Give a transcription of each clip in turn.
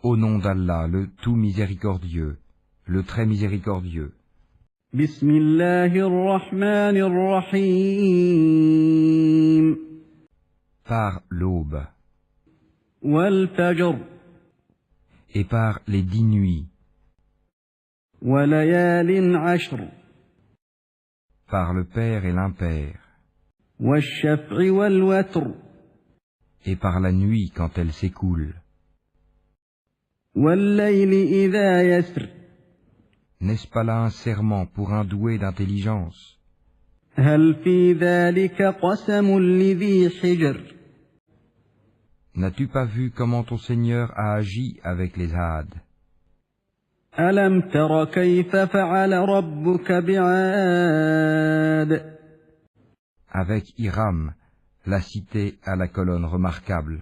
Au nom d'Allah, le tout miséricordieux, le très miséricordieux. Bismillahirrahmanirrahim. Par l'aube, Wal fajr. et par les 10 nuits, Wa layalin ashr. par le père et l'impère, Wal shaf'i wal watr. et par la nuit quand elle s'écoule. Wal layli idha yasr. N'est-ce pas là un serment pour un doué d'intelligence? Hal fi dhalika qasamun lidhi hijr. N'as-tu pas vu comment ton Seigneur a agi avec les Hades? Alam tara kayfa fa'ala rabbuka bi'ad. Avec Hiram, la cité à la colonne remarquable,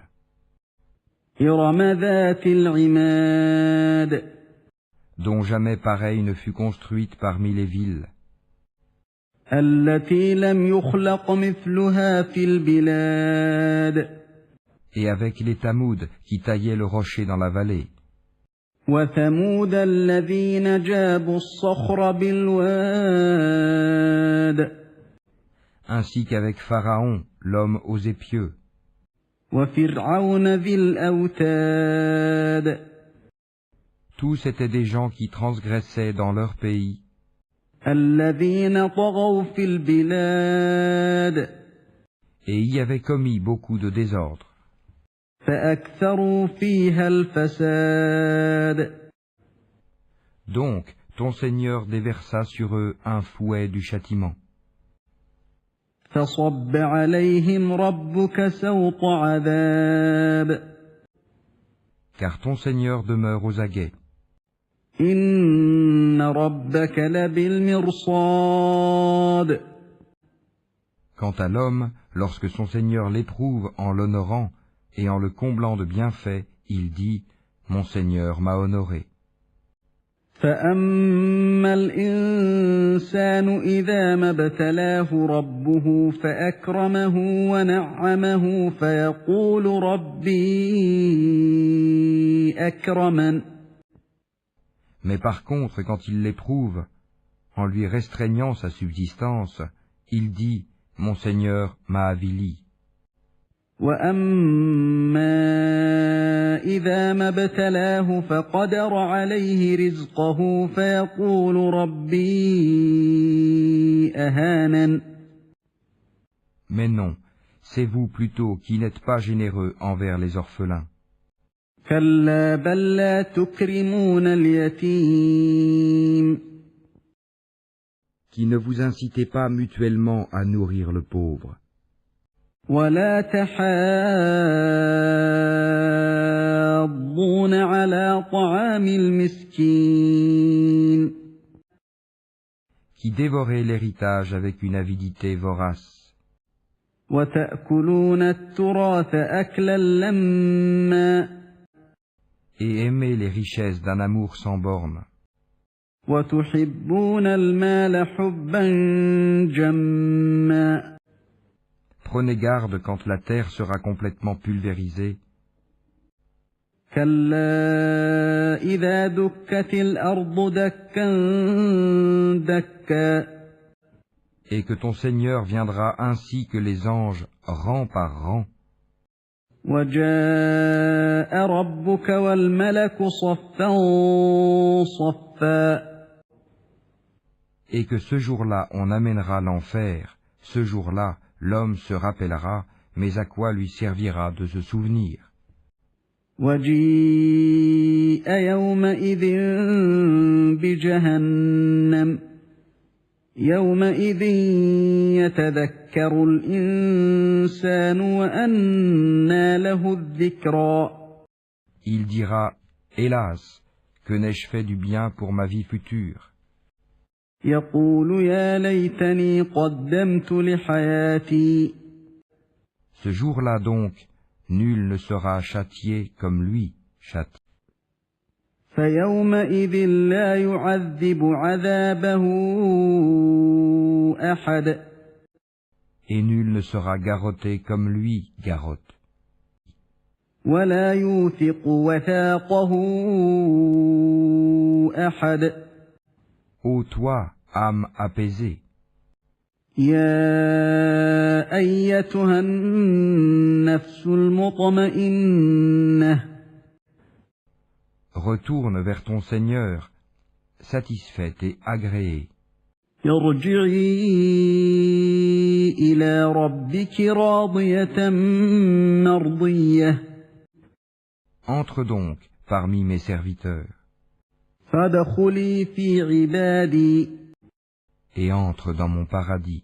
Irama dhatil imad. dont jamais pareille ne fut construite parmi les villes, التي لم يخلق مثلها في البلاد. et avec les Tamouds qui taillaient le rocher dans la vallée, وثمود الذين جابوا الصخر بالواد. ainsi qu'avec Pharaon, l'homme aux épieux, وفرعون ذي الأوتاد. tous étaient des gens qui transgressaient dans leur pays, الذين طغوا في البلاد. et y avaient commis beaucoup de désordre. فأكثروا فيها الفساد. Donc, ton Seigneur déversa sur eux un fouet du châtiment. فصب عليهم ربك سوط عذاب. Car ton Seigneur demeure aux aguets. إن ربك لبالمرصاد. Quant à l'homme, lorsque son Seigneur l'éprouve en l'honorant et en le comblant de bienfaits, il dit « Mon Seigneur m'a honoré ». فأما الإنسان إذا ما ابتلاه ربه فأكرمه ونعمه فيقول ربي أكرمن. Mais par contre, quand il l'éprouve, en lui restreignant sa subsistance, il dit « Mon Seigneur m'a avili ». وأما إذا ما ابتلاه فقدر عليه رزقه فيقول ربي أهانن. Mais non, c'est vous plutôt qui n'êtes pas généreux envers les orphelins. كلا بل لا تكرمون اليتيم. Qui ne vous incitez pas mutuellement à nourrir le pauvre. ولا تحاضون على طعام المسكين. Qui dévorez l'héritage avec une avidité vorace. وتأكلون التراث أكلا لما. Et aimez les richesses d'un amour sans borne. وتحبون المال حبا جما. Prenez garde quand la terre sera complètement pulvérisée. كلا إذا دكت الأرض دكا دكا. Et que ton Seigneur viendra ainsi que les anges, rang par rang. وجاء ربك والملك صفا صفا. Et que ce jour-là on amènera l'enfer, ce jour-là l'homme se rappellera, mais à quoi lui servira de se souvenir? وجيء يومئذ بجهنم. يومئذ يتذكر الإنسان وأنى له الذكرى. Il dira, hélas, que n'ai-je fait du bien pour ma vie future? يقول يا ليتني قدمت لحياتي. Ce jour-là donc, nul ne sera châtié comme lui châtie. فيومئذ لا يعذب عذابه أحد. Et nul ne sera garrotté comme lui garrotte. ولا يوثق وثاقه أحد. Ô toi, âme apaisée, يا أيتها النفس المطمئنة retourne vers ton Seigneur, satisfaite et agréée. ارجعي إلى ربك راضية مرضية. Entre donc parmi mes serviteurs, فادخلي في عبادي et entre dans mon paradis,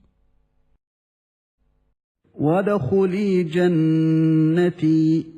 وادخلي جنتي.